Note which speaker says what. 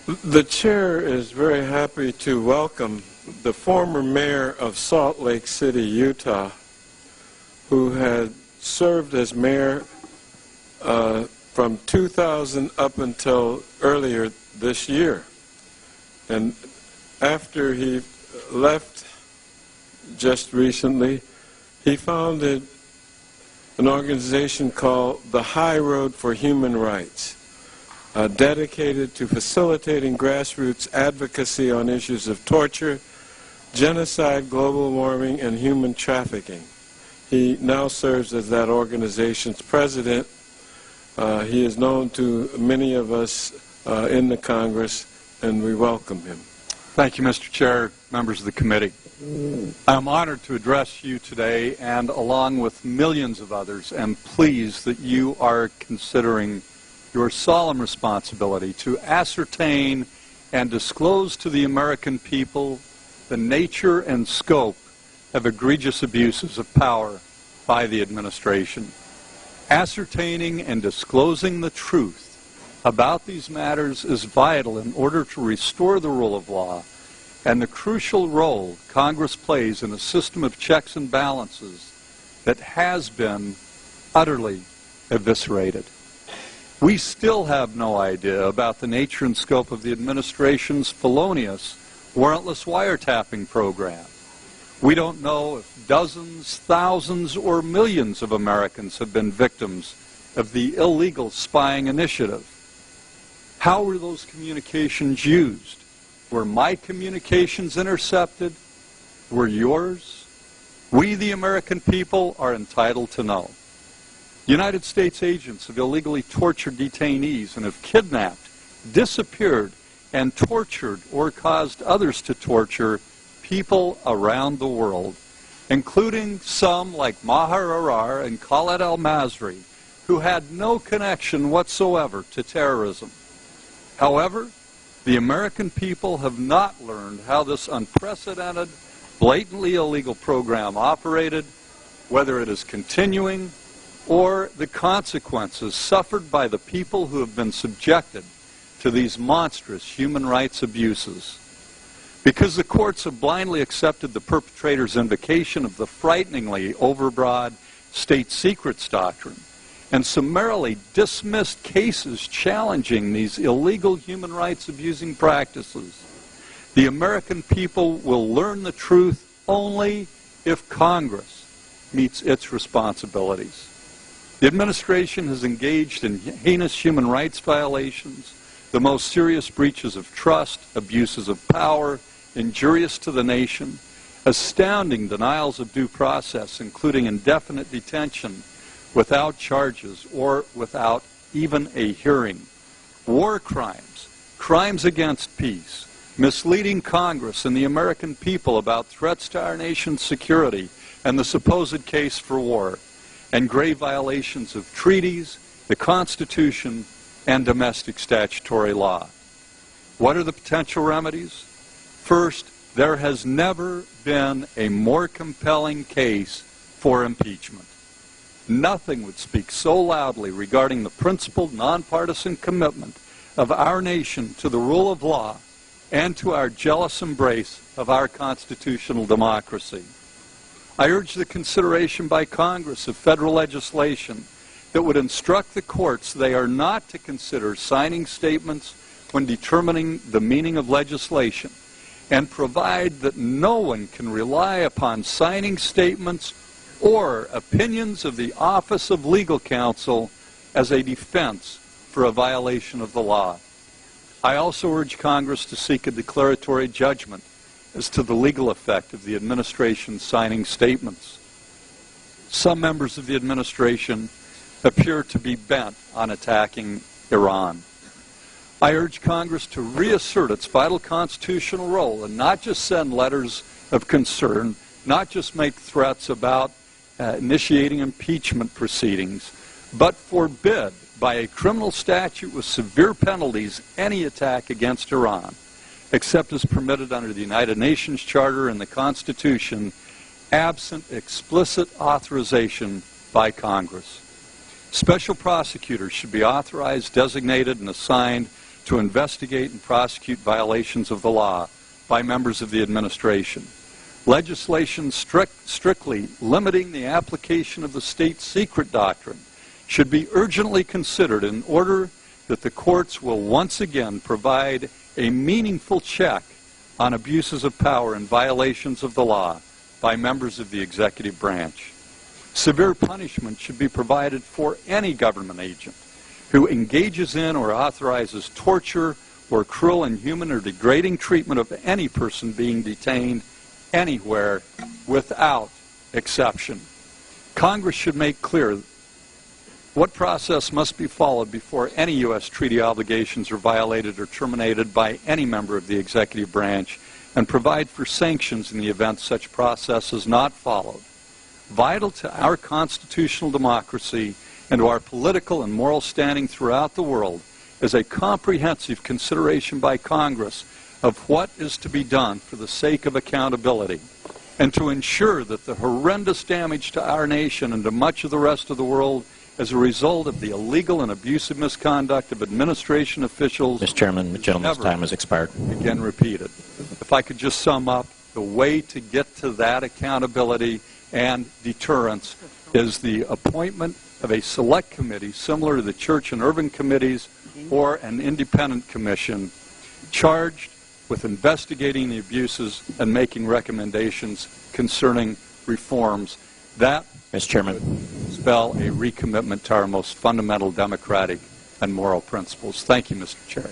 Speaker 1: The chair is very happy to welcome the former mayor of Salt Lake City, Utah, who had served as mayor from 2000 up until earlier this year. And after he left just recently, he founded an organization called the High Road for Human Rights, dedicated to facilitating grassroots advocacy on issues of torture, genocide, global warming, and human trafficking. He now serves as that organization's president. He is known to many of us in the Congress, and we welcome him.
Speaker 2: Thank you, Mr. Chair, members of the committee. I'm honored to address you today, and along with millions of others, am pleased that you are considering your solemn responsibility to ascertain and disclose to the American people the nature and scope of egregious abuses of power by the administration. Ascertaining and disclosing the truth about these matters is vital in order to restore the rule of law and the crucial role Congress plays in a system of checks and balances that has been utterly eviscerated. We still have no idea about the nature and scope of the administration's felonious, warrantless wiretapping program. We don't know if dozens, thousands, or millions of Americans have been victims of the illegal spying initiative. How were those communications used? Were my communications intercepted? Were yours? We, the American people, are entitled to know. United States agents have illegally tortured detainees and have kidnapped, disappeared, and tortured or caused others to torture people around the world, including some like Maher Arar and Khaled al-Masri, who had no connection whatsoever to terrorism. However, the American people have not learned how this unprecedented, blatantly illegal program operated, whether it is continuing, or the consequences suffered by the people who have been subjected to these monstrous human rights abuses. Because the courts have blindly accepted the perpetrator's invocation of the frighteningly overbroad state secrets doctrine and summarily dismissed cases challenging these illegal human rights abusing practices, the American people will learn the truth only if Congress meets its responsibilities. The administration has engaged in heinous human rights violations, the most serious breaches of trust, abuses of power, injurious to the nation, astounding denials of due process, including indefinite detention without charges or without even a hearing, war crimes, crimes against peace, misleading Congress and the American people about threats to our nation's security and the supposed case for war, and grave violations of treaties, the Constitution, and domestic statutory law. What are the potential remedies? First, there has never been a more compelling case for impeachment. Nothing would speak so loudly regarding the principled, nonpartisan commitment of our nation to the rule of law and to our jealous embrace of our constitutional democracy. I urge the consideration by Congress of federal legislation that would instruct the courts they are not to consider signing statements when determining the meaning of legislation, and provide that no one can rely upon signing statements or opinions of the Office of Legal Counsel as a defense for a violation of the law. I also urge Congress to seek a declaratory judgment as to the legal effect of the administration signing statements. Some members of the administration appear to be bent on attacking Iran. I urge Congress to reassert its vital constitutional role and not just send letters of concern, not just make threats about initiating impeachment proceedings, but forbid by a criminal statute with severe penalties any attack against Iran, except as permitted under the United Nations Charter and the Constitution, absent explicit authorization by Congress. Special prosecutors should be authorized, designated, and assigned to investigate and prosecute violations of the law by members of the administration. Legislation strictly limiting the application of the state secret doctrine should be urgently considered in order that the courts will once again provide a meaningful check on abuses of power and violations of the law by members of the executive branch. Severe punishment should be provided for any government agent who engages in or authorizes torture or cruel, inhuman, or degrading treatment of any person being detained anywhere without exception. Congress should make clear what process must be followed before any U.S. treaty obligations are violated or terminated by any member of the executive branch, and provide for sanctions in the event such process is not followed. Vital to our constitutional democracy and to our political and moral standing throughout the world is a comprehensive consideration by Congress of what is to be done for the sake of accountability, and to ensure that the horrendous damage to our nation and to much of the rest of the world as a result of the illegal and abusive misconduct of administration officials.
Speaker 3: Mr. Chairman, the gentleman's time has expired.
Speaker 2: Again repeated. If I could just sum up, the way to get to that accountability and deterrence is the appointment of a select committee similar to the church and urban committees, or an independent commission charged with investigating the abuses and making recommendations concerning reforms. That,
Speaker 3: Mr. Chairman,
Speaker 2: would spell a recommitment to our most fundamental democratic and moral principles. Thank you, Mr. Chair.